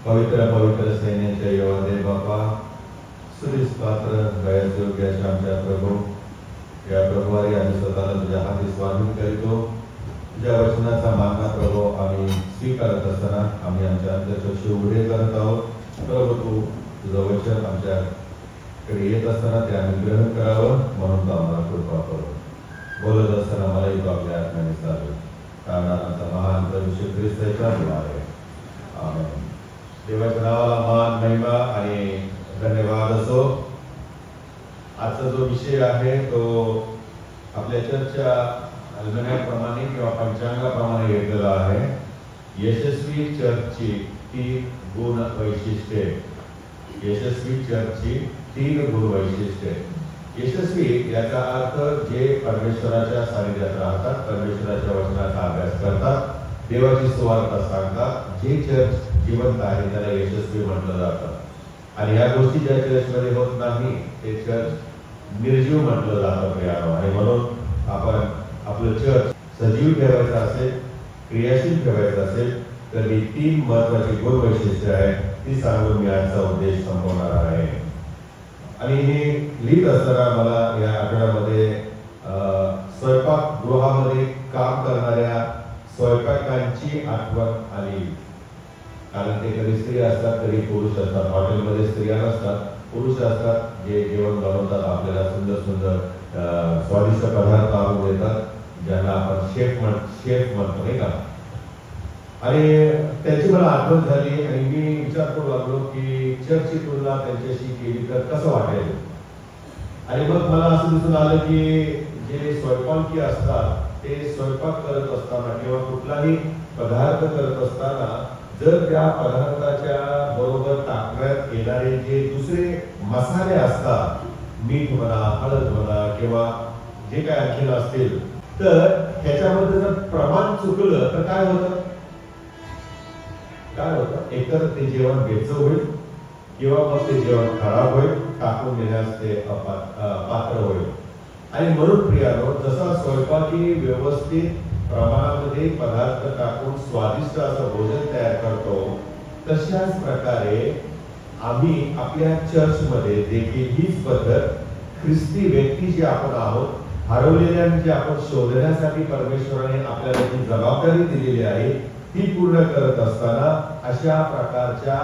पवित्र पवित्र सैन्याच्या योद्धे बापा सुरेश पात्र दयाचे योग्य आमच्या प्रभू या प्रभुवारी आम्ही स्वतःला तुझ्या हाती स्वाधीन करीतो। तुझ्या वचनाचा मानना प्रभू आम्ही स्वीकारत असताना आम्ही आमच्या अंतःचक्षु उघडे करत आहोत। प्रभू तू तुझं वचन आमच्याकडे येत असताना ते आम्ही ग्रहण करावं म्हणून आम्हाला कृपा करू। बोलत असताना मलाही तो आपल्या आत्म्याने चालू कारण आमचा महान प्रभू श्री ख्रिस्ताच्या द्वारे आमेन। देवाच्या नावाला मान महिमा आणि धन्यवाद असो। आजचा जो विषय आहे तो आपल्या चर्चच्या अल्मनाप्रमाणे किंवा पंचांगाप्रमाणे घेतलेला आहे। यशस्वी चर्चची 3 गुण वैशिष्ट्ये। यशस्वी चर्चची 3 गुण वैशिष्ट्ये। यशस्वी याचा अर्थ जे परमेश्वराच्या सानिध्यात राहतात, परमेश्वराच्या वचनाचा अभ्यास करतात, देवाची सुवार्ता सांगतात, जे चर्च जिवंत आहे त्याला यशस्वी म्हटलं जातं। आणि या गोष्टी ज्या चर्चमध्ये होत नाही ते चर्च निर्जीव म्हटलं जातं प्रियानो। आणि म्हणून आपण आपलं चर्च सजीव ठेवायचं असेल, क्रियाशील ठेवायचं असेल तर ही 3 महत्वाची गुण वैशिष्ट्ये आहेत ती सांगून मी आजचा उद्देश संपवणार आहे। आणि हे लिहित असताना मला या आठवड्यामध्ये स्वयंपाकगृहामध्ये काम करणाऱ्या स्वयंपाकांची आठवण आली। कारण ते कधी स्त्री असतात कधी पुरुष असतात। हॉटेलमध्ये स्त्रिया नसतात, पुरुष असतात जे जेवण बनवतात, आपल्याला सुंदर सुंदर स्वादिष्ट पदार्थ आणून देतात ज्यांना आपण शेफ म्हणतो नाही का। आणि त्याची मला आठवण झाली आणि मी विचार करू लागलो की चर्चची तुलना त्यांच्याशी केली तर कसं वाटेल। आणि मग मला असं दिसून आलं की जे स्वयंपाकी असतात ते स्वयंपाक करत असताना किंवा कुठलाही पदार्थ करत असताना जर त्या पदार्थाच्या बरोबर टाकण्यात येणारे जे दुसरे मसाले असतात, मीठ म्हणा, हळद म्हणा किंवा जे काय आणखीन असतील, तर ह्याच्यामध्ये जर प्रमाण चुकलं तर काय होतं? एकतर ते जेवण बेचव होईल किंवा मग ते जेवण खराब होईल, टाकून देण्यास ते पात्र होईल। आणि म्हणून प्रियानो, जसा स्वयंपाकी व्यवस्थित प्रमाणामध्ये पदार्थ टाकून स्वादिष्ट असं भोजन तयार करतो, तशाच प्रकारे आम्ही आपल्या चर्चमध्ये देखील हीच पद्धत ख्रिस्ती व्यक्ती जे आपण आहोत, हरवलेल्यांचे आपण शोधण्यासाठी परमेश्वराने आपल्याला जी जबाबदारी दिलेली आहे ती पूर्ण करत असताना अशा प्रकारच्या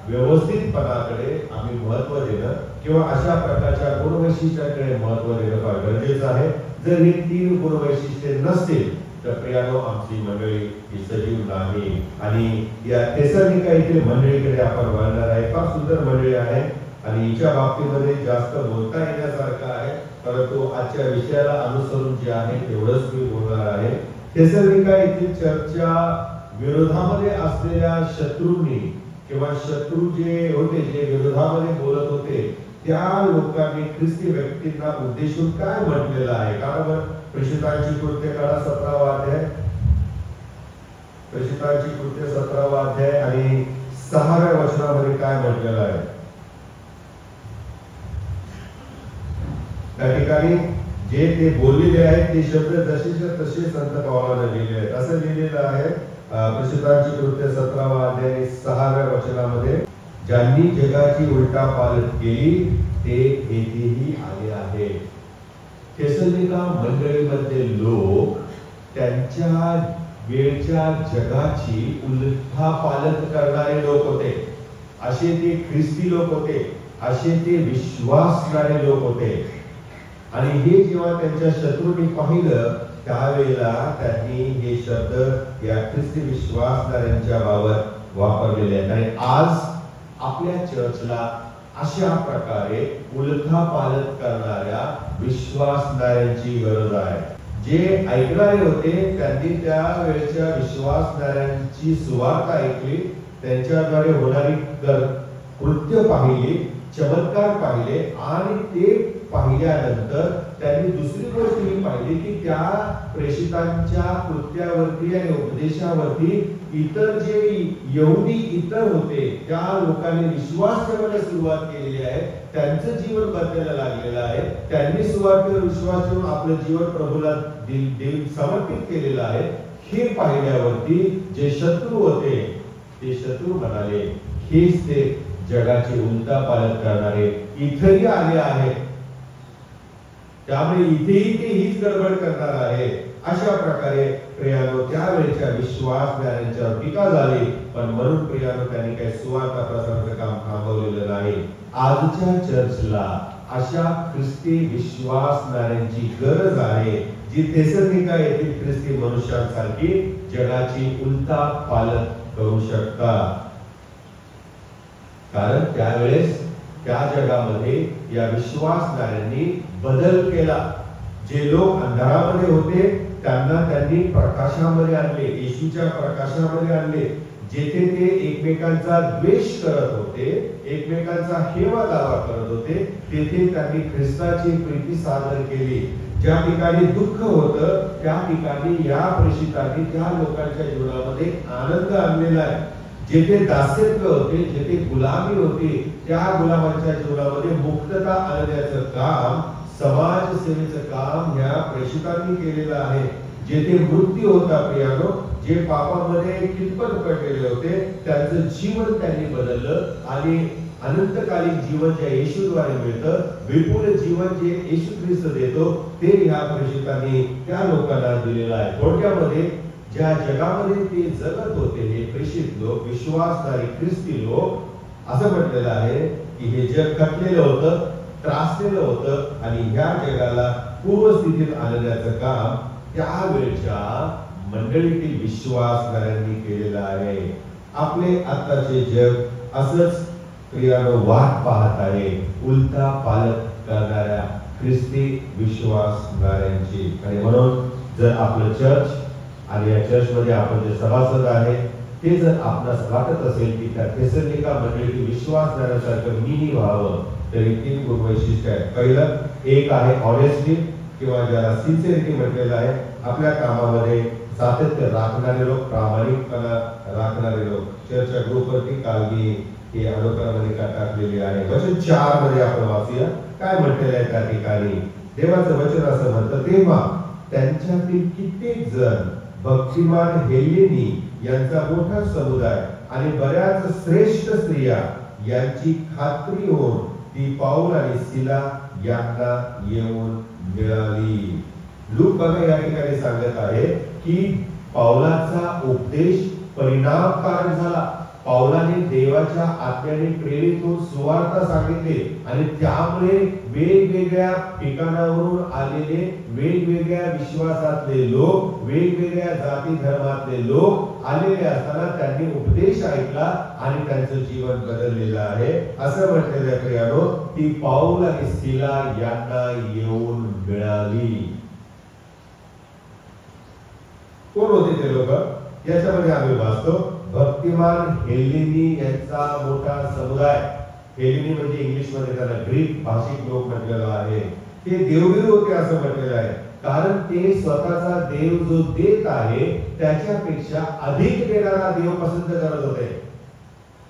व्यवस्थितपणाकडे आम्ही महत्त्व देणं किंवा अशा प्रकारच्या गुणवैशिष्ट्याकडे महत्त्व देणं फार गरजेचं आहे। जर ही 3 गुणवैशिष्ट्ये नसतील तर प्रियानो आमची मंडळी ही सजीव नाही। आणि या थेसलोनिका येथील मंडळीकडे आपण वळणार आहे। फार सुंदर मंडळी आहे आणि हिच्या बाबतीमध्ये जास्त बोलता येण्यासारखं आहे, परंतु आजच्या विषयाला अनुसरून जे आहे तेवढंच मी बोलणार आहे। थेसलोनिका येथील चर्चच्या विरोधामध्ये असलेल्या शत्रूंनी किंवा शत्रू जे होते जे विरोधामध्ये बोलत होते त्या लोकांनी ख्रिस्ती व्यक्तींना उद्देशून काय म्हटलेलं आहे? कारण प्रेषितांची कृत्य काळा 17वा अध्याय, प्रेषितांची कृत्य 17वा अध्याय आणि 6व्या वचनामध्ये काय म्हटलेलं आहे? त्या ठिकाणी जे ते बोललेले आहेत ते शब्द जसेच्या तसे संत पौलाने लिहिले आहेत। असं लिहिलेलं आहे प्रेषितांची कृत्य 17वा अध्याय 6व्या वचनामध्ये, ज्यांनी जगाची उलटापालट केली ते येथेही आले आहेत। थेसलोनिका मंडळीमध्ये लोक त्यांच्या वेळच्या जगाची उलटापालट करणारे लोक होते, असे ते ख्रिस्ती लोक होते, असे ते विश्वासणारे लोक होते। आणि हे जेव्हा त्यांच्या शत्रूंनी पाहिलं त्यावेळेला त्यांनी हे शब्द या ख्रिस्ती विश्वासणाऱ्यांच्या बाबत वापरलेले आहेत। आणि आज आपल्या चर्चला अशा प्रकारे उलथापालट करणाऱ्या विश्वासणाऱ्यांची गरज आहे। जे ऐकणारे होते त्यांनी त्या वेळच्या विश्वासणाऱ्यांची सुवार्ता ऐकली, त्यांच्याद्वारे होणारी कृत्य पाहिली, चमत्कार पाहिले आणि ते पाहिल्यानंतर त्यांनी दुसरी गोष्ट ही पाहिली की त्या प्रेषितांच्या कृत्यावरती आणि उपदेशावरती इतर जे यहुदी इतर होते त्या लोकांनी विश्वास ठेवायला सुरुवात केलेली आहे, त्यांचं जीवन बदलायला लागलेलं आहे। त्यांनी सुरुवातीला विश्वास ठेवून आपलं जीवन प्रभूला समर्पित केलेलं आहे। हे पाहिल्यावरती जे शत्रू होते ते शत्रू म्हणाले हेच ते जगाची उलटा पालट करणारे इथेही आले आहेत, त्यामुळे इथेही ते हीच गडबड करणार आहे. अशा प्रकारे प्रियानो त्यावेळेच्या विश्वासणाऱ्यांच्यावर टीका झाली, पण म्हणून प्रियानो त्यांनी काही सुवार्ता प्रसाराचं काम थांबवलेलं नाही. आजच्या चर्चला अशा ख्रिस्ती विश्वासणाऱ्यांची गरज आहे, जी थेसलोनिका येथील ख्रिस्ती मनुष्यांसारखी जगाची उलटा पालट करू शकतात. कारण त्यावेळेस त्या जगामध्ये या विश्वासणाऱ्यांनी बदल केला. जे लोक अंधारामध्ये होते त्यांना त्यांनी प्रकाशामध्ये आणले, येशूच्या प्रकाशामध्ये आणले. जेथे ते एकमेकांचा द्वेष करत होते, एकमेकांचा हेवा दावा करत होते, तेथे त्यांनी ख्रिस्ताची प्रीती सादर केली. ज्या ठिकाणी दुःख होतं त्या ठिकाणी या प्रेषितांनी त्या लोकांच्या जीवनामध्ये आनंद आणलेला आहे. जेथे दास्यत्व होते, जेथे गुलामी होती, त्या गुलामांच्या जीवनामध्ये मुक्तता आणण्याचं काम, समाज सेवेचं काम ह्या प्रेषितांनी केलेलं आहे. जेथे मृत्यू होता प्रियानो, जे पापामध्ये कितपत पडलेले होते, त्यांचं जीवन त्यांनी बदललं आणि अनंतकालीन जीवन जे येशूद्वारे मिळतं, विपुल जीवन जे येशू ख्रिस्त देतो, ते ह्या प्रेषितांनी त्या लोकांना दिलेलं आहे. थोडक्यामध्ये ज्या जगामध्ये ते जगत होते हे प्रेषित लोक, विश्वासणारी ख्रिस्ती लोक, असं म्हटलेलं आहे की हे जग खटलेलं होतं, त्रासलेलं होतं आणि ह्या जगाला पूर्वस्थितीत आणण्याचं काम त्यावेळच्या मंडळीतील विश्वासणाऱ्यांनी केलेलं आहे. आपले आताचे जग असंच प्रियानो वाट पाहत आहे, उलटा पालट करणाऱ्या ख्रिस्ती विश्वासणाऱ्यांची. आणि म्हणून जर आपलं चर्च आणि या चर्च मध्ये आपण जे सभासद आहे ते जर आपणास वाटत असेल की त्या थेसलोनिका मंडळीतील विश्वासणाऱ्यांसारखं मीही व्हावं, तरी 3 गुण वैशिष्ट्य आहेत. पहिलं एक आहे ऑनेस्टी किंवा ज्याला सिन्सिअरिटी म्हटलेलं आहे. आपल्या कामामध्ये सातत्य राखणारे लोक, प्रामाणिकपणा राखणारे लोक. चर्चच्या ग्रुपवरती काल मी ही अनुक्रमणिका टाकलेली आहे. वचन 4 मध्ये आपण वाचूया काय म्हटलेलं आहे त्या ठिकाणी. देवाचं वचन असं म्हणतं, तेव्हा त्यांच्यातील कित्येक जण भक्तिमान हेलेनी यांचा मोठा समुदाय आणि बऱ्याच श्रेष्ठ स्त्रिया यांची खात्री होऊन ती पाऊल आणि सिला यांना येऊन मिळाली. लूक बघा या ठिकाणी सांगत आहे की पाऊलाचा उपदेश परिणामकारक झाला. पाऊलाने देवाच्या आत्म्याने प्रेरित होऊन सुवार्ता सांगितले आणि त्यामुळे वेगवेगळ्या ठिकाणावरून आलेले वेगवेगळ्या विश्वासातले लोक, वेगवेगळ्या जाती धर्मातले लोक आलेले असताना त्यांनी उपदेश ऐकला आणि त्यांचं जीवन बदललेलं आहे. असं म्हटलेलं आहे प्रियानो, ती पाऊल आणि सिला यांना येऊन मिळाली. कोण होते ते लोक? याच्यामध्ये आम्ही वाचतो भक्तिमान हेलेनी यांचा मोठा समुदाय. हेलेनी म्हणजे इंग्लिश मध्ये त्याला ग्रीक भाषिक लोक म्हटलेलं आहे. ते देववीर होते असं म्हटलेलं आहे, कारण ते स्वतःचा देव जो देत आहे त्याच्यापेक्षा अधिक देणारा देव पसंत करत होते.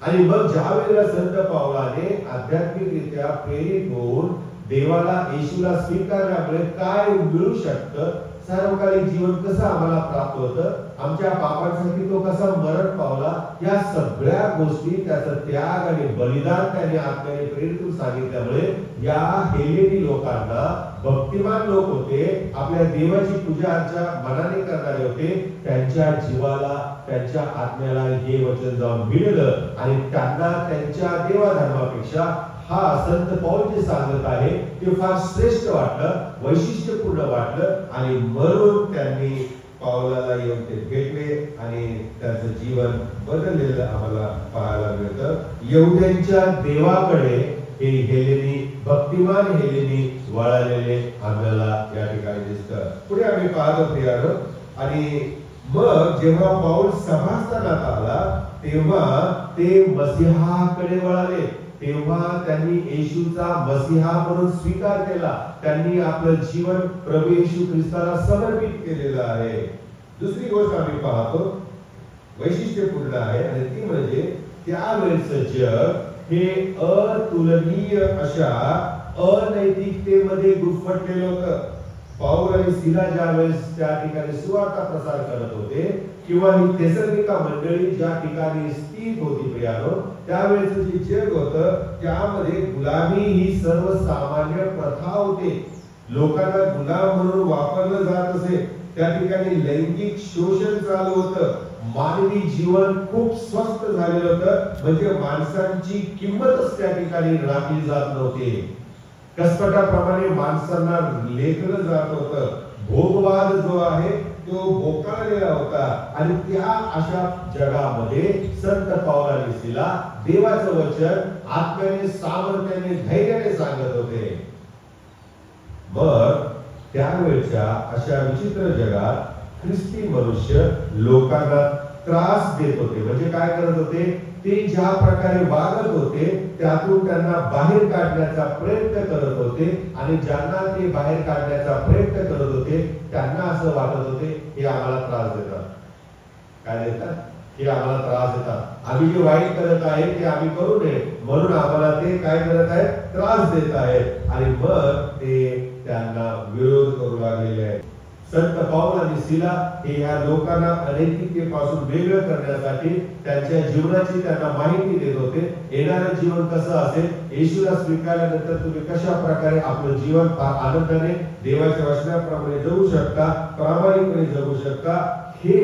आणि मग ज्या वेळेला संत पावलाने आध्यात्मिकरित्या प्रेरित होऊन देवाला, येशूला स्वीकारल्यामुळे काय मिळू शकतं, सार्वकालिक जीवन कसं आम्हाला प्राप्त होतं, आमच्या पापांसाठी तो कसा मरण पावला, या सगळ्या गोष्टी, त्याचा त्याग आणि बलिदान त्याने आत्म्याने प्रेरित सांगितल्यामुळे या हेलेनी लोकांना, भक्तिमान लोक होते, आपल्या देवाची पूजा अर्चा मनाने करणारे होते, त्यांच्या जीवाला, त्यांच्या आत्म्याला हे वचन जाऊन भिडलं आणि त्यांना त्यांच्या देवाधर्मापेक्षा हा संत पौल जे सांगत आहे ते फार श्रेष्ठ वाटलं, वैशिष्ट्यपूर्ण वाटलं आणि म्हणून त्यांनी पावलाला येऊन ते भेटले आणि त्यांचं जीवन बदललेलं आम्हाला पाहायला मिळतं. यहुद्यांच्या देवाकडे हे हेलेनी, भक्तिमान हेलेनी वळालेले आपल्याला या ठिकाणी दिसतं. पुढे आम्ही पाहतो प्रियानो, आणि मग जेव्हा पाऊल सभास्थानात आला तेव्हा ते मसीहाकडे वळाले. तेव्हा त्यांनी येशूचा मसीहा म्हणून स्वीकार केला. त्यांनी आपलं जीवन प्रभू येशू ख्रिस्ताला समर्पित केलेलं आहे. दुसरी गोष्ट आम्ही पाहतो वैशिष्ट्यपूर्ण आहे आणि ती म्हणजे त्यावेळेचं जग हे अतुलनीय अशा अनैतिकतेमध्ये गुरफटलेलं होतं. पाऊल आणि सिला ज्या वेळेस त्या ठिकाणी सुवार्ता प्रसार करत होते किंवा ही थेसलोनिका मंडळी ज्या ठिकाणी स्थित होती प्रियानो, त्यावेळेचं जे जग होतं त्यामध्ये गुलामी ही सर्वसामान्य प्रथा होती. लोकांना गुलाम म्हणून वापरलं जात असे. त्या ठिकाणी लैंगिक शोषण चालू होतं. मानवी जीवन खूप स्वस्त झालेलं होतं, म्हणजे माणसांची किंमतच त्या ठिकाणी राखली जात नव्हती. कसपटाप्रमाणे माणसांना लेखलं जात होतं. भोगवाद जो आहे तो भोकाळलेला होता. आणि त्या अशा जगामध्ये संत पाऊल आणि सिला देवाचं वचन आत्म्याने, सामर्थ्याने, धैर्याने सांगत होते. मग त्यावेळच्या अशा विचित्र जगात ख्रिस्ती मनुष्य लोकांना त्रास देत होते. म्हणजे काय करत होते, ते ज्या प्रकारे वागत होते त्यातून त्यांना बाहेर काढण्याचा प्रयत्न करत होते. आणि ज्यांना ते बाहेर काढण्याचा प्रयत्न करत होते त्यांना असं वाटत होते हे आम्हाला त्रास देतात. काय देतात? हे आम्हाला त्रास देतात. आम्ही जे वाईट करत आहे ते आम्ही करू नये म्हणून आम्हाला ते काय करत आहेत, त्रास देत आहेत. आणि मग ते त्यांना विरोध करू लागलेले आहेत. संत पाऊल आणि सिला हे या लोकांना अनैतिकतेपासून वेगळं करण्यासाठी त्यांच्या जीवनाची त्यांना माहिती देत होते. येणारं जीवन कसं असेल, येशूला स्वीकारल्यानंतर तुम्ही कशा प्रकारे आपलं जीवन आनंदाने देवाच्या वचनाप्रमाणे जगू शकता, प्रामाणिकपणे जगू शकता, हे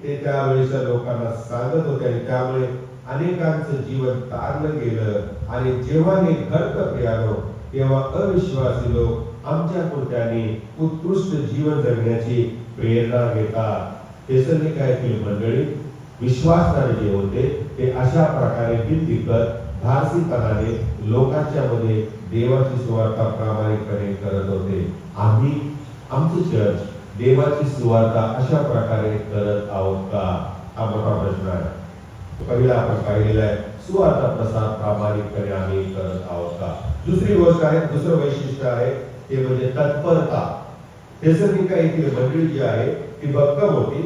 ते त्यावेळेच्या लोकांना सांगत होते. आणि त्यामुळे अनेकांचं जीवन तारलं गेलं. आणि जेव्हा हे घडतं प्रियानो, तेव्हा अविश्वासी लोक आमच्या पुरत्याने उत्कृष्ट जीवन जगण्याची प्रेरणा घेतात. थेसलोनिका येथील मंडळी विश्वासणारे जे होते ते अशा प्रकारे बिनदिक्कत धाडसीपणाने लोकांच्या मध्ये देवाची सुवार्ता प्रामाणिकपणे करत होते. आम्ही आमचं चर्च देवाची सुवार्ता अशा प्रकारे करत आहोत का, हा मोठा प्रश्न आहे. पहिला आपण पाहिलेला आहे, सुवार्ता प्रसार प्रामाणिकपणे आम्ही करत आहोत का. दुसरी गोष्ट आहे, दुसरं वैशिष्ट्य आहे ते म्हणजे तत्परता. थेसलोनिका येथील मंडळी जी आहे ती भक्कम होती,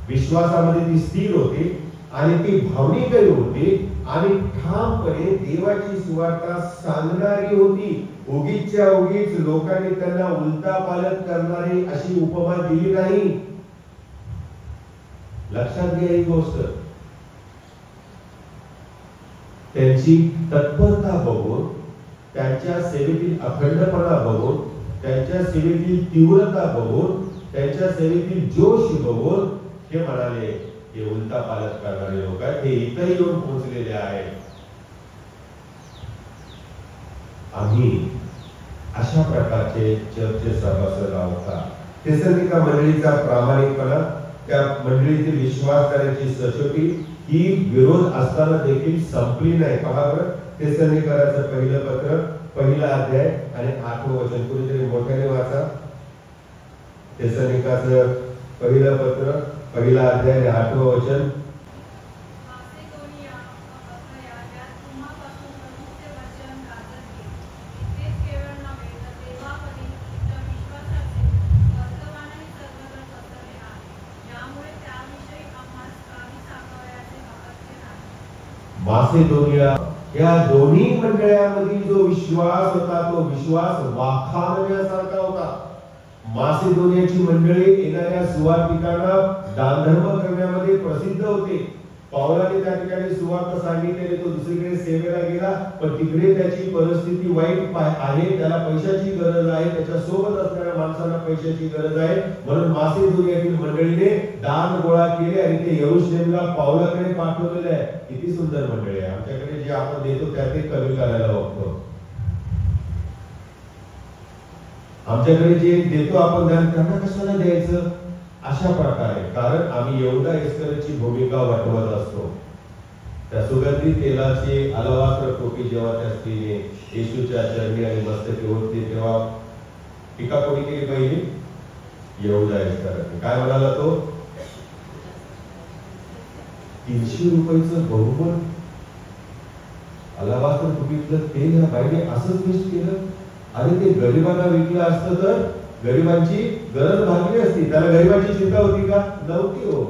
विश्वासामध्ये ती स्थिर होती आणि ती भावनिकही होती आणि ठामपणे देवाची सुवार्ता सांगणारी होती. उगीचच्या उगीच लोकांनी त्यांना उलटा पालट करणारी अशी उपमा दिली नाही. लक्षात घ्या ही गोष्ट. त्यांची तत्परता बघून, त्यांच्या सेवेतील अखंडपणा बघून, त्यांच्या सेवेतील तीव्रता बघून, त्यांच्या सेवेतील जोश बघून हे म्हणाले हे उलटा पालट करणारे लोक आहेत, हे इथं येऊन पोहोचलेले आहेत. आम्ही अशा प्रकारचे चर्चचे सभासद आहोत का. थेसलोनिका मंडळीचा प्रामाणिकपणा, त्या मंडळीतील विश्वासधारणाची सचोटी ही विरोध असताना देखील संपली नाही. पहा बरं, थेसलोनिकराचं पहिलं पत्र, पहिला अध्याय आणि 8वं वचन. कुणीतरी मोठ्याने वाचा. थेसलोनिकाचं पहिलं पत्र, पहिला अध्याय आणि 8वं वचन. मासेदोनिया या दोन्ही मंडळांमधील जो विश्वास होता तो विश्वास वाखाणण्यासारखा होता. मासेदोनियाची मंडळी येणाऱ्या सुवार्तिकांना दानधर्म करण्यामध्ये प्रसिद्ध होते. पावलाने त्या ठिकाणी सुवार्ता सांगितलेली, तो दुसरीकडे सेवेला गेला, पण तिकडे त्याची परिस्थिती वाईट आहे, त्याला पैशाची गरज आहे, त्याच्या सोबत असणाऱ्या माणसांना पैशाची गरज आहे. म्हणून मासेदोनियातील मंडळीने दान गोळा केले आणि ते यरूशलेमला पावलाकडे पाठवलेले आहे. किती सुंदर मंडळी आहे. आमच्याकडे जे आपण देतो त्यात ते कमी करायला बघतो. आमच्याकडे जे देतो आपण दान, त्यांना कशाला द्यायचं अशा प्रकारे. कारण आम्ही यहूदा इस्करियोतची भूमिका वठवत असतो. त्या सुगंधी तेलाची अलवास्त्र टोपी जेव्हा त्या स्त्रीने येशूच्या चरणी आणि मस्तकी ओढली तेव्हा टीका कोणी केली पहिली? यहूदा इस्करियोत. काय म्हणाला तो? 300 रुपयाचं बहुमूल्य अलवास्त्र टोपीतलं तेल या बाईने असंच वेस्ट केलं. अरे ते गरिबांना विकलं असतं तर गरिबांची गरज भागली असती. त्याला गरिबांची चिंता होती का? नव्हती हो.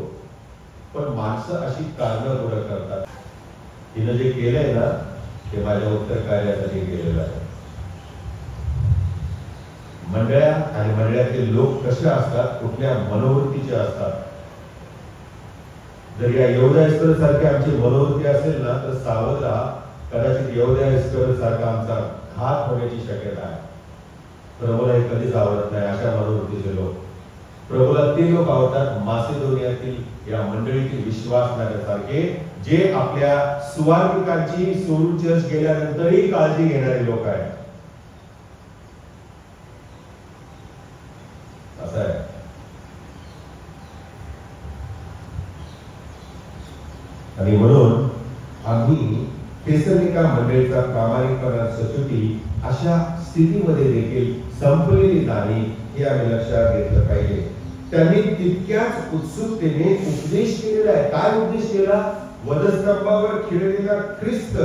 पण माणसं अशी कारणं पुढे करतात. तिनं जे केलंय ना ते माझ्या उत्तर कार्यासाठी केलेलं आहे. मंडळ्या आणि मंडळातील लोक कसे असतात, कुठल्या मनोवृत्तीचे असतात. जर या यहूदा इस्करियोत सारखी आमची मनोवृत्ती असेल ना तर सावध राहा, कदाचित यहूदा इस्करियोत सारखा आमचा घात होण्याची शक्यता आहे. प्रभूला हे कधीच आवडत नाही अशा मनोवृत्तीचे लोक. प्रभूला ते लोक आवडतात मासिदोनियातील या मंडळीतील विश्वासणाऱ्यासारखे, जे आपल्या सुवार्तिकांची सोडून चर्च गेल्यानंतरही काळजी घेणारे लोक आहेत. असं आहे. आणि म्हणून आम्ही थेसलोनिका मंडळीचा प्रामाणिकपणा सचोटी अशा स्थितीमध्ये देखील संपलेली नाही हे आम्ही लक्षात घेतलं पाहिजे. त्यांनी तितक्याच उत्सुकतेने उपदेश केलेला आहे. काय उपदेश केला? वधस्तंभावर खिळलेला ख्रिस्त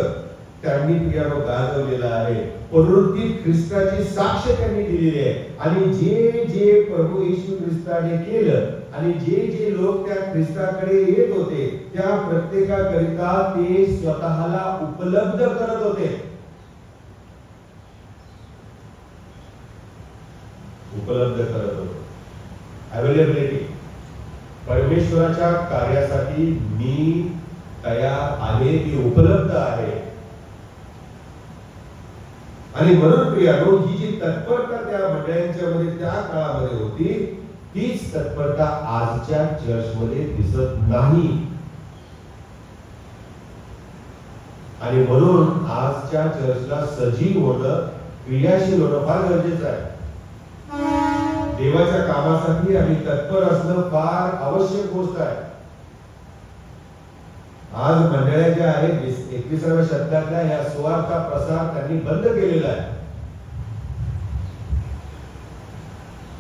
त्यांनी प्रियानो गाजवलेला आहे. पुनरुत्थित ख्रिस्ताची साक्ष त्यांनी दिलेली आहे. आणि जे जे प्रभू येशू ख्रिस्ताने केलं आणि जे जे लोक त्या ख्रिस्ताकडे येत होते त्या प्रत्येकाकरिता ते स्वतःला उपलब्ध करत होते. उपलब्ध करत होते. अवेलेबिलिटी. परमेश्वराच्या कार्यासाठी मी तयार आहे, मी उपलब्ध आहे. आणि म्हणून प्रियानो ही जी तत्परता त्या मंडळांच्या मध्ये त्या काळामध्ये होती तीच तत्परता आजच्या चर्चमध्ये दिसत नाही. आणि म्हणून आजच्या चर्चला सजीव होणं, क्रियाशील होणं फार गरजेचं आहे. देवाच्या कामासाठी आम्ही तत्पर असणं फार आवश्यक गोष्ट आहे. आज मंडळ्या ज्या आहेत 21व्या शतकातल्या या सुवार्ता प्रसार त्यांनी बंद केलेला आहे.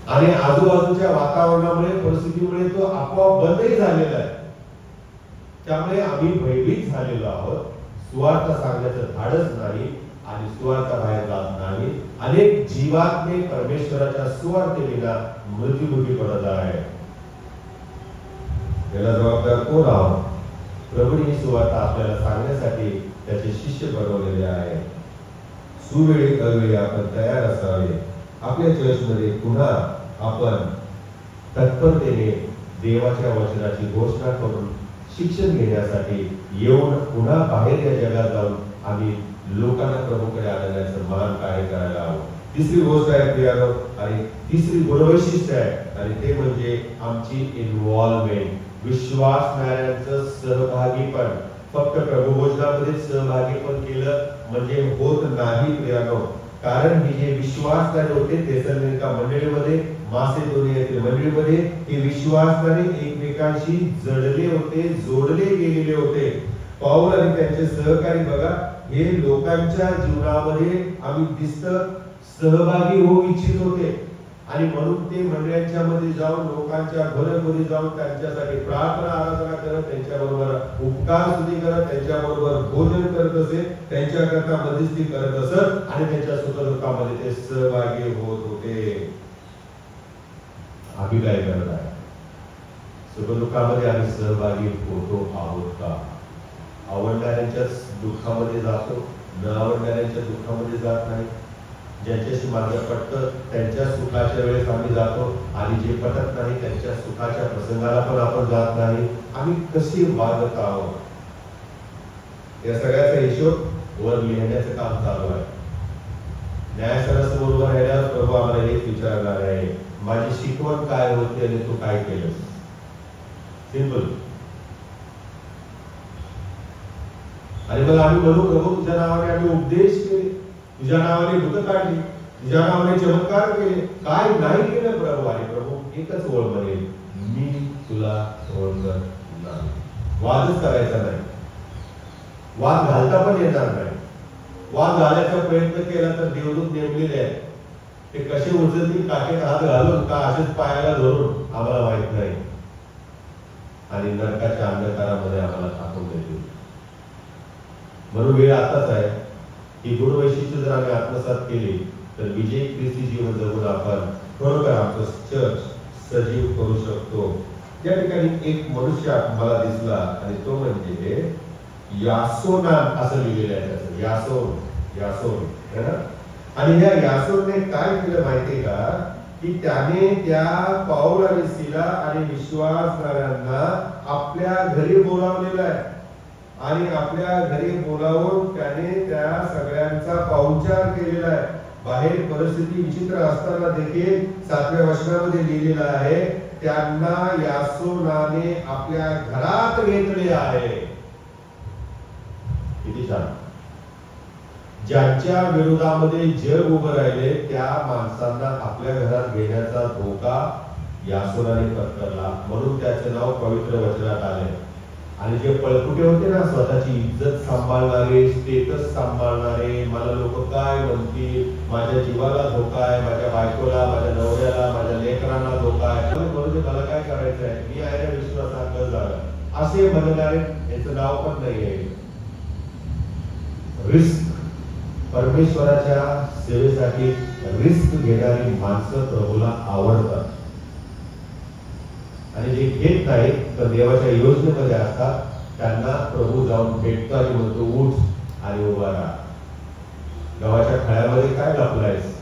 आणि आजूबाजूच्या वातावरणामुळे, परिस्थितीमुळे तो आपोआप बंदही झालेला आहे. त्यामुळे आम्ही भयभीत झालेलो आहोत. सुवार्ता सांगण्याचं धाडस नाही आणि सुवार्ता बाहेर जात नाही. अनेक जीवात्मे परमेश्वराच्या सुवार्तेविना मृत्युमुखी पडत आहे. याला जबाबदार कोण आहोत? प्रभूने ही सुवार्ता आपल्याला सांगण्यासाठी त्याचे शिष्य बनवलेले आहे. सुवेळी अवेळी आपण तयार असावे. आपल्या चर्चमध्ये पुन्हा आपण तत्परतेने देवाच्या वचनाची घोषणा करून शिक्षण घेण्यासाठी येऊन पुन्हा बाहेर या जगात जाऊन आम्ही लोकांना प्रभूकडे आणण्याचं महान कार्य करायला हवं. तिसरी गोष्ट आहे प्रियानो, आणि तिसरी गुणवैशिष्ट्य आहे आणि ते म्हणजे आमची इन्व्हॉल्वमेंट. विश्वासणाऱ्यांचं सहभागीपण. फक्त प्रभुभोजनामध्ये सहभागीपण केलं म्हणजे होत नाही प्रियानो. कारण हे जे विश्वासणारे होते थेसलोनिका मंडळीमध्ये, मासिदोनियातील मंडळीमध्ये, हे विश्वासणारे एकमेकांशी जडले होते, जोडले गेलेले होते. पौल आणि त्यांचे सहकारी बघा, हे लोकांच्या जीवनामध्ये आम्ही दिसतं सहभागी होऊ इच्छित होते. आणि म्हणून ते मंडळांच्या मध्ये जाऊन लोकांच्या घरोघरी जाऊन त्यांच्यासाठी प्रार्थना आराधना करत, त्यांच्याबरोबर उपकार स्तुती करत, त्यांच्याबरोबर भोजन करत असे, त्यांच्याकरता मध्यस्थी करत असत आणि त्यांच्या सुखदुःखामध्ये ते सहभागी होत होते. आम्ही काय करत आहे? सुखदुःखामध्ये आम्ही सहभागी होतो आहोत का? आवडणाऱ्यांच्या दुःखामध्ये जातो, न आवडणाऱ्यांच्या दुःखामध्ये जात नाही. ज्यांच्याशी माझं पटतं त्यांच्या सुखाच्या वेळेस आम्ही जातो आणि जे पटत नाही त्यांच्या सुखाच्या प्रसंगाला पण आपण जात नाही. आम्ही कशी वागत आहोत? या सगळ्याचा हिशोब वर लिहिण्याचं काम चालू आहे. न्यायासनासमोर उभं राहिल्यावर प्रभू आम्हाला हेच विचारणार आहे, माझी शिकवण काय होती आणि तू काय केलं? सिंपल. आणि मग आम्ही म्हणू, प्रभू तुझ्या नावाने आम्ही उपदेश केले, तुझ्या नावाने भूत काढली, तुझ्या नावाने चमत्कार केले, काय नाही केलं प्रभू? आणि प्रभू एकच ओळ म्हणेल, मी तुला ओळखत नाही. वादच करायचा नाही, वाद घालता पण येणार नाही. वाद घालायचा प्रयत्न केला तर देवदूत नेमलेले आहेत, ते कसे उचलतील काकेत हात घालून का असेच पायाला धरून आम्हाला माहित नाही, आणि नरकाच्या अंधकारामध्ये आम्हाला टाकून देतील. म्हणून वेळ आताच आहे. ही गुणवैशिष्ट्य जर आम्ही आत्मसात केली तर विजयी ख्रिस्ती जीवन जगून आपण खरोखर आमचं चर्च सजीव करू शकतो. या ठिकाणी एक मनुष्य मला दिसला आणि तो म्हणजे यासोनान असं लिहिलेलं आहे त्याचं. यासोन है ना. आणि या यासोनने काय केलं माहितीये का, की त्याने त्या पौल आणि सिला आणि विश्वासणाऱ्यांना आपल्या घरी बोलावलेला आहे आणि आपल्या घरी बोलावून त्याने त्या सगळ्यांचा पाहुणचार केलेला आहे. बाहेर परिस्थिती विचित्र असताना देखील 7व्या वचनामध्ये लिहिलेलं आहे, त्यांना यासोनाने आपल्या घरात घेतले आहे. किती छान. ज्यांच्या विरोधामध्ये जग उभं राहिले त्या माणसांना आपल्या घरात घेण्याचा धोका यासोनाने पत्करला, म्हणून त्याचे नाव पवित्र वचनात आले. आणि जे पळकुटे होते ना, स्वतःची इज्जत सांभाळणारे, स्टेटस सांभाळणारे, मला लोक काय म्हणतील, माझ्या जीवाला धोका आहे, माझ्या बायकोला, माझ्या नवऱ्याला, माझ्या लेकरांना धोका आहे, मला काय करायचं आहे, मी आहे ना विश्वासात झालं, असे म्हणणारे याचं नाव पण नाही आहे. रिस्क, परमेश्वराच्या सेवेसाठी रिस्क घेणारी माणसं प्रभूला आवडतात. आणि जे घेत नाही तर देवाच्या योजनेमध्ये असतात, त्यांना प्रभू जाऊन भेटतो आणि म्हणतो उठ आणि उभा राहा. गावाच्या खळ्यामध्ये काय लपलायस,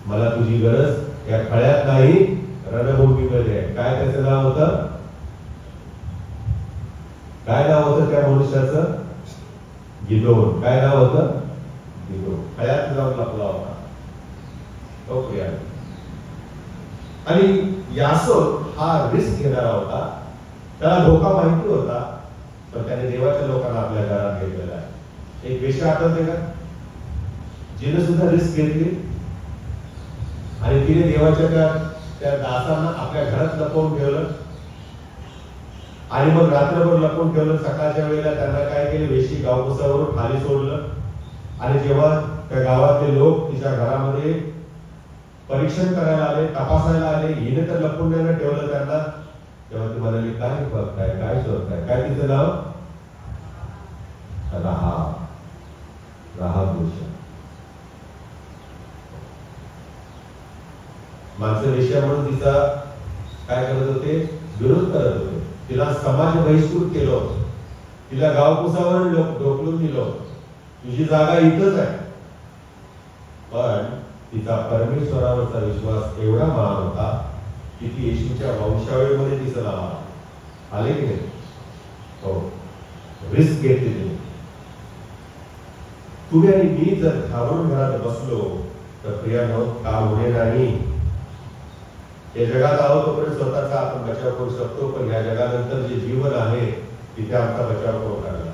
मला तुझी गरज या खळ्यात नाही, रणभूमीमध्ये आहे. काय त्याचं नाव होतं, काय नाव होतं त्या मनुष्याचं, गिदोन. काय नाव होतं, गिदोन. खळ्यात जाऊन लपला होता तो प्रिया. आणि यासोन हा रिस्क घेणारा होता, त्याला धोका माहिती होता, पण त्याने देवाच्या लोकांना आपल्या घरात घेतलेला आहे. एक वेश्या आठवते का, जिने सुद्धा रिस्क घेतली आणि तिने देवाच्या त्या दासांना आपल्या घरात लपवून ठेवलं आणि मग रात्रभर लपवून ठेवलं. सकाळच्या वेळेला त्यांना काय केलं, वेशी गावकुसावरून खाली सोडलं. आणि जेव्हा त्या गावातले लोक तिच्या घरामध्ये परीक्षण करायला आले, तपासायला आले, हिने तर लपून द्यायला ठेवलं त्यांना, तेव्हा ती म्हणाली काय बघताय, काय शोधताय, काय तिचं नाव, राहाब वेश्या. माणसं वेश्या म्हणून तिचा काय करत होते, विरोध करत होते. तिला समाज बहिष्कृत केलं होतं, तिला गावकुसावर ढोकलून दिलं, तुझी जागा इथंच आहे. पण तिचा परमेश्वरावरचा विश्वास एवढा महान होता की ती येशूच्या वंशावळीमध्ये तिचं नाव आले की नाही. हो, रिस्क घेतली तिने. तुम्ही आणि मी जर घाबरून घरात बसलो तर प्रियानो काम होणे नाही. या जगात आहोत तोपर्यंत स्वतःचा आपण बचाव करू शकतो, पण या जगानंतर जे जीवन आहे तिथे आमचा बचाव करू लागला,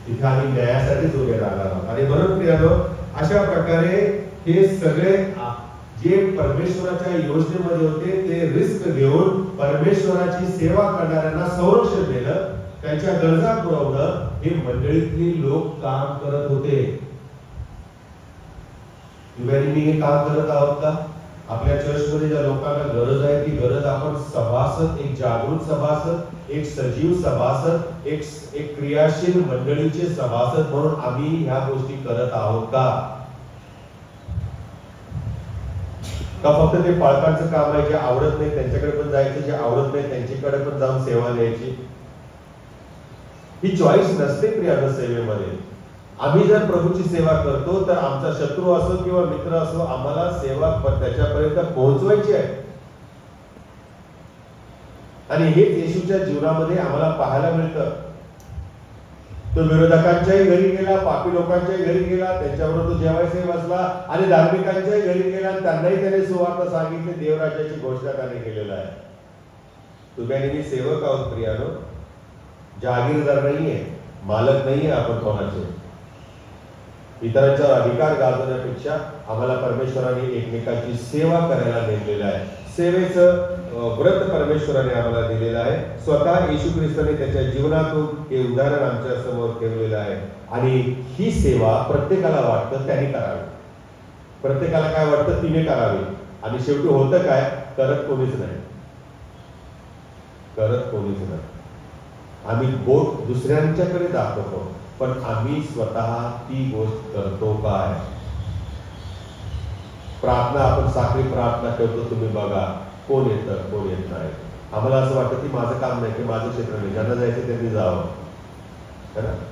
तिथे आम्ही न्यायासाठीच उभे राहणार आहोत. आणि म्हणून प्रियानो अशा प्रकारे हे सगळे जे परमेश्वराच्या योजनेमध्ये होते ते रिस्क घेऊन परमेश्वराची सेवा करणाऱ्यांना संरक्षण देणं, त्यांच्या गरजा पुरवणं हे मंडळीतली लोक काम करत होते. तुम्ही मी हे काम करत आहोत का? आपल्या चर्चमध्ये ज्या लोकांना गरज आहे ती गरज आपण सभासद, एक जागृत सभासद, एक सजीव सभासद, एक क्रियाशील मंडळीचे सभासद म्हणून आम्ही ह्या गोष्टी करत आहोत का? फक्त ते पालकांचं काम आहे, जे आवडत नाही त्यांच्याकडे पण जायचं, जे आवडत नाही त्यांच्याकडे पण जाऊन सेवा द्यायची. ही चॉईस नसते प्रियानो सेवेमध्ये. आम्ही जर प्रभूची सेवा करतो तर आमचा शत्रू असो किंवा मित्र असो, आम्हाला सेवा त्याच्यापर्यंत पोहोचवायची आहे. आणि हेच येशूच्या जीवनामध्ये आम्हाला पाहायला मिळतं. तो विरोधकांच्याही घरी गेला, पापी लोकांच्याही घरी गेला, त्यांच्याबरोबर तो जेवायचे बसला आणि धार्मिकांच्याही घरी गेला, त्यांनाही त्याने सुवार्ता सांगितली, देवराज्याची घोषणा त्याने केलेला आहे. तुम्ही आणि मी सेवक आहोत प्रियानो, जहागीरदार नाहीये, मालक नाहीये आपण कोणाचे. इतरांचा अधिकार गाजवण्यापेक्षा आम्हाला परमेश्वराने एकमेकांची सेवा करायला नेमलेलं आहे. सेवेचं व्रत परमेश्वराने आम्हाला दिलेलं आहे. स्वतः येशू ख्रिस्ताने त्याच्या जीवनातून हे उदाहरण आमच्या समोर ठेवलेलं आहे. आणि ही सेवा प्रत्येकाला वाटतं त्याने करावी, प्रत्येकाला काय वाटतं तिने करावी. आणि शेवटी होतं काय, करत कोणीच नाही, करत कोणीच नाही. आम्ही बोट दुसऱ्यांच्याकडे दाखवतो, पण आम्ही स्वतः ती गोष्ट करतो काय? प्रार्थना आपण साखळी प्रार्थना करतो, तुम्ही बघा कोण येतं कोण येत नाही. आम्हाला असं वाटतं की माझं काम नाही, की माझं क्षेत्र नाही, ज्यांना जायचं त्यांनी जावं.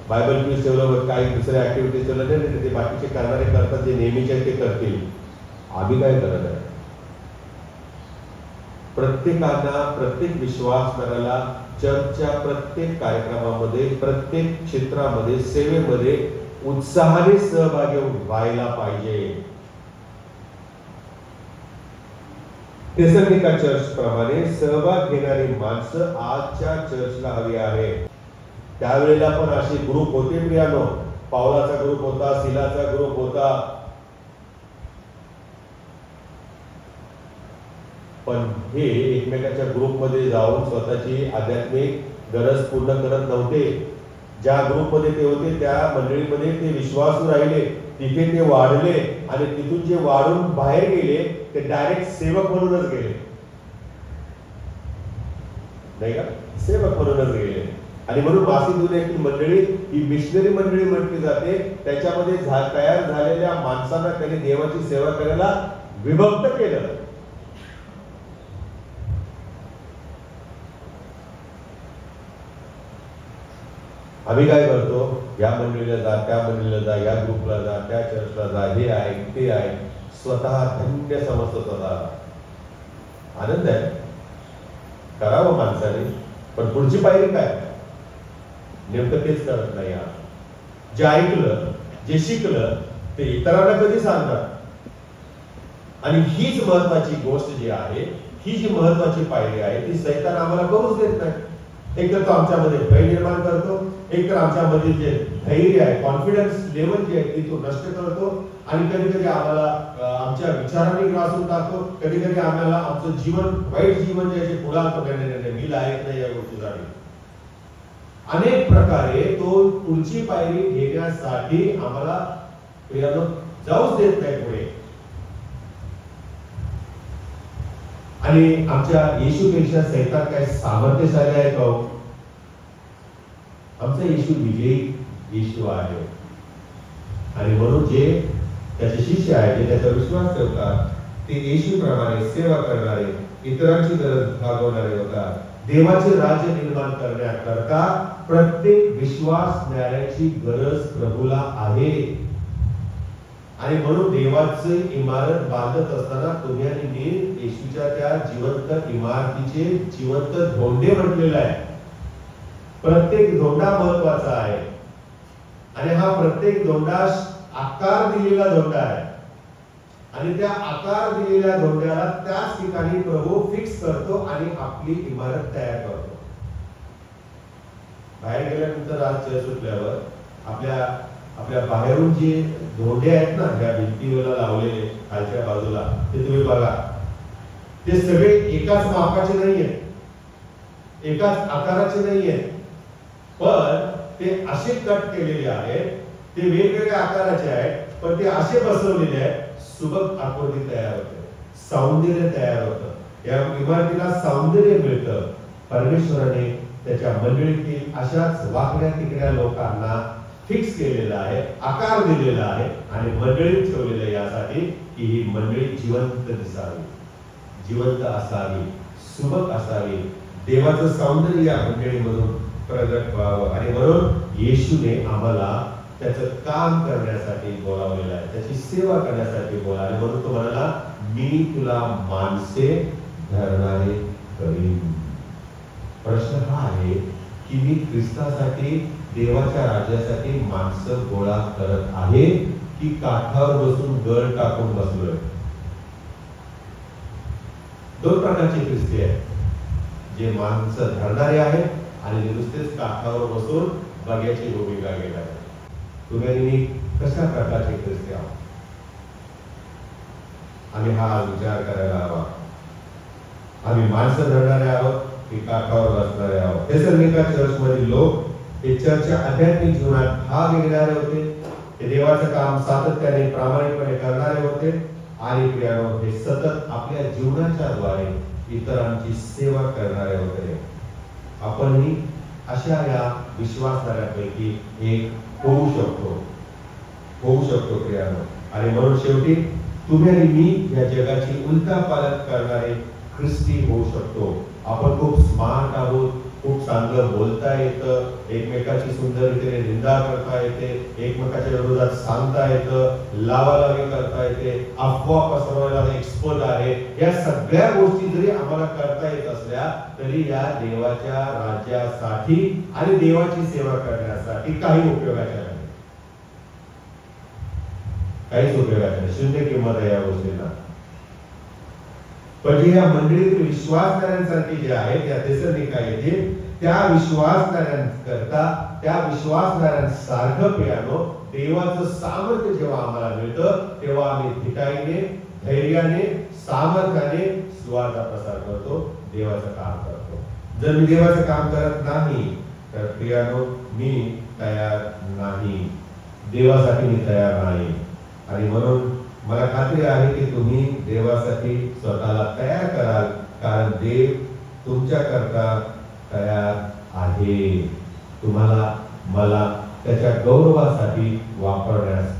बायबल क्विज ठेवलं, काही दुसऱ्या ऍक्टिव्हिटीज ठेवलं नाही, ते बाकीचे करणारे करतात, जे नेहमीचे ते करतील. आम्ही काय करत आहे? प्रत्येकाला, प्रत्येक विश्वासणाऱ्याला चर्चच्या प्रत्येक कार्यक्रमामध्ये, प्रत्येक क्षेत्रामध्ये, सेवेमध्ये उत्साहाने सहभागी व्हायला पाहिजे. थेसलोनिका चर्च प्रमाणे सहभाग घेणारी माणसं आजच्या चर्चला हवी आहे. त्यावेळेला पण असे ग्रुप होते प्रियानो. पावलाचा ग्रुप होता, सिलाचा ग्रुप होता, पण हे एकमेकांच्या ग्रुपमध्ये जाऊन स्वतःची आध्यात्मिक गरज पूर्ण करत नव्हते. ज्या ग्रुपमध्ये ते होते त्या मंडळीमध्ये ते विश्वासू राहिले, तिथे ते वाढले आणि तिथून जे वाढून बाहेर गेले ते डायरेक्ट सेवक म्हणूनच गेले, नाही का? सेवक म्हणूनच गेले. आणि म्हणून मासिदोनियाची मंडळी ही मिशनरी मंडळी म्हटली जाते. त्याच्यामध्ये तयार झालेल्या माणसांना त्यांनी देवाची सेवा करायला विभक्त केलं. आम्ही काय करतो, या मंडळीला जा, त्या मंडळीला जा, या ग्रुपला जा, त्या चर्चला जा, हे आहे ते आहे. स्वतः धन्य समजतो स्वतःला. आनंद आहे, करावं माणसाने, पण पुढची पायरी काय नेमकं तेच करत नाही. जे ऐकलं, जे शिकलं ते इतरांना कधी सांगणार. आणि हीच महत्वाची गोष्ट जी आहे, ही जी महत्वाची पायरी आहे ती सैतान आम्हाला करूच देत नाही. एक तर तो आमच्यामध्ये भय निर्माण करतो, एक तर आमच्यामध्ये जे धैर्य आहे, कॉन्फिडन्स लेवल जी आहे ती तो नष्ट करतो. आणि कधी कधी आम्हाला आमच्या विचारांनी ग्रासून टाकतो. कधी कधी आम्हाला आमचं जीवन, वाईट जीवन जे आहे पुढे आणतो, मी लायक नाही या गोष्टीसाठी. अनेक प्रकारे तो पुढची पायरी घेण्यासाठी आम्हाला जाऊच देत नाही पुढे. आणि आमच्या येशूपेक्षा सैतान काय सामर्थ्यशाली आहे का? आमचा येशू विजयी येशू आहे. आणि म्हणून जे त्याचे शिष्य आहेत, जे त्याचा विश्वास ठेवतात, ते येशूप्रमाणे सेवा करणारे, इतरांची गरज भागवणारे होतात. देवाचे राज्य निर्माण करण्याकरता प्रत्येक विश्वासणाऱ्याची गरज प्रभूला आहे. आणि म्हणून देवाची इमारत बांधत असताना तुम्ही आणि मी येशूच्या त्या जिवंत इमारतीचे जिवंत धोंडे म्हटलेला आहे. प्रत्येक धोंडा महत्वाचा आहे. आणि हा प्रत्येक धोंडा आकार दिलेला धोंडा आहे. आणि त्या आकार दिलेल्या धोंड्याला त्याच ठिकाणी प्रभू फिक्स करतो आणि आपली इमारत तयार करतो. बाहेर गेल्यानंतर आज चर्च सुटल्यावर आपल्या बाहेरून जे धोंडे आहेत ना, त्या भिंतीला लावलेले खालच्या बाजूला, ते तुम्ही बघा, ते सगळे एकाच मापाचे नाहीये, एकाच आकाराचे नाहीये, पण ते असे कट केलेले आहेत, ते वेगवेगळ्या आकाराचे आहेत, पण ते असे बसवलेले आहेत, सुबक आकृती तयार होते, सौंदर्य तयार होतं. या इमारतीला सौंदर्य मिळतं. परमेश्वराने त्याच्या मंडळीतील अशाच वाकड्या तिकड्या लोकांना फिक्स केलेला आहे, आकार दिलेला आहे आणि मंडळीत ठेवलेलं यासाठी की ही मंडळी जिवंत दिसावी, जिवंत असावी, सुबक असावी, देवाचं सौंदर्य या मंडळीमधून प्रगट व्हावं. आणि म्हणून येशूने आम्हाला त्याचं काम करण्यासाठी बोलावलेलं आहे, त्याची सेवा करण्यासाठी बोलावले. म्हणून तो म्हणाला, मी तुला माणसे धरणारे करीन. प्रश्न हा आहे की मी ख्रिस्तासाठी, देवाच्या राज्यासाठी माणसं गोळा करत आहे की काठावर बसून गळ टाकून बसलोय? दोन प्रकारचे ख्रिस्ती आहेत, जे माणसं धरणारे आहेत आणि नुसतेच काठावर बसून बघ्याची भूमिका घेणार. तुम्ही आणि मी कशा प्रकारचे ख्रिस्ती आहोत? आम्ही हा विचार करायला हवा. आम्ही माणसं धरणारे आहोत की काठावर बसणारे आहोत? थेसलोनिका चर्च मधील लोक हे चर्चच्या आध्यात्मिक जीवनात भाग घेणारे होते. ते देवाचं काम सातत्याने प्रामाणिकपणे करणारे होते. आणि प्रियानो, हे सतत आपल्या जीवनाच्या द्वारे इतरांची सेवा करणारे होते. आपणही अशा या विश्वासणाऱ्यांपैकी एक होऊ शकतो प्रियानो. आणि म्हणून शेवटी तुम्ही आणि मी या जगाची उलटा पालट करणारे ख्रिस्ती होऊ शकतो. आपण खूप स्मार्ट आहोत, खूप चांगलं बोलता येतं, एकमेकाची सुंदर रीतीने निंदा करता येते, एकमेकाच्या विरोधात सांगता येतं, लावालावी करता येते, अफवा पसरवायला एक्सपर्ट आहे. या सगळ्या गोष्टी जरी आम्हाला करता येत असल्या तरी या देवाच्या राज्यासाठी आणि देवाची सेवा करण्यासाठी काही उपयोगाच्या नाही, काहीच उपयोगाच्या नाही. शून्य किंमत आहे या गोष्टीला. पण या मंडळीतील विश्वासणाऱ्यांसाठी जे आहेत या थेसलोनिका येथील त्या विश्वासणाऱ्यांकरता, त्या विश्वासणाऱ्यांसारखं पियानो देवाचं सामर्थ्य जेव्हा आम्हाला मिळतं तेव्हा आम्ही धिटाईने, धैर्याने, सामर्थ्याने सुवार्ता प्रसार करतो, देवाचं काम करतो. जर मी देवाचं काम करत नाही तर पियानो मी तयार नाही, देवासाठी मी तयार नाही. आणि म्हणून मला खात्री आहे की तुम्ही देवासाठी स्वतःला तयार कराल, कारण देव तुमच्याकरता तयार आहे. तुम्हाला मला त्याच्या गौरवासाठी वापरण्यास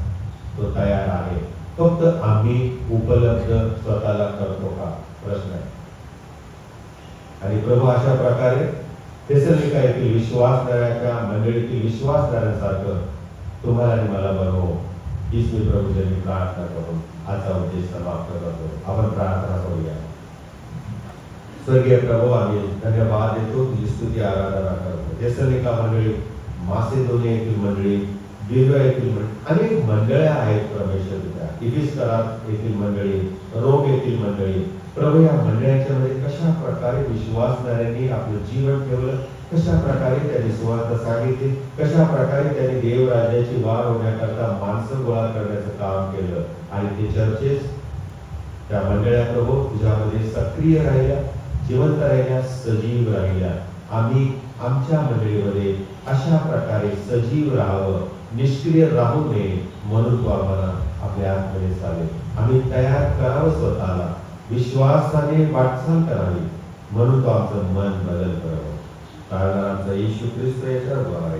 तो तयार आहे. फक्त आम्ही उपलब्ध स्वतःला करतो का, प्रश्न आहे. आणि प्रभू अशा प्रकारे थेसलोनिका येथील विश्वासणाऱ्याच्या मंडळीतील विश्वासणाऱ्यांसारखं तुम्हाला आणि मला बनवो, हीच मी प्रभूजनी प्रार्थना करून आजचा उद्देश समाप्त करतो. आपण प्रार्थना करूया. स्वर्गीय प्रभू, आम्ही धन्यवाद देतो, तुझी स्तुती आराधना करतो. थेसलोनिका मंडळी, मासेदोनिया येथील मंडळी, बेरोया येथील मंडळी, अनेक मंडळ्या आहेत परमेश्वर तुझ्या. इफिसकरात येथील मंडळी, रोम येथील मंडळी, प्रभू या मंडळाच्या मध्ये कशा प्रकारे विश्वासणाऱ्यांनी आपलं जीवन ठेवलं, कशा प्रकारे त्यांनी सुवार्ता सांगितली, कशा प्रकारे त्यांनी देव राज्याची वाढ होण्याकरता माणसं गोळा करण्याचं काम केलं. आणि ते चर्चेस, त्या मंडळ्या प्रभू तुझ्यामध्ये सक्रिय राहिल्या, जिवंत राहिल्या, सजीव राहिल्या. आम्ही आमच्या मंडळीमध्ये अशा प्रकारे सजीव राहावं, निष्क्रिय राहू नये, म्हणून तो आम्हाला आपल्या आतमध्ये चालेल. आम्ही तयार करावं स्वतःला, विश्वासाने वाटचाल करावी, म्हणून तो आमचं मन बदल करावं. कारण आमचा येशू ख्रिस्त याच्या द्वारे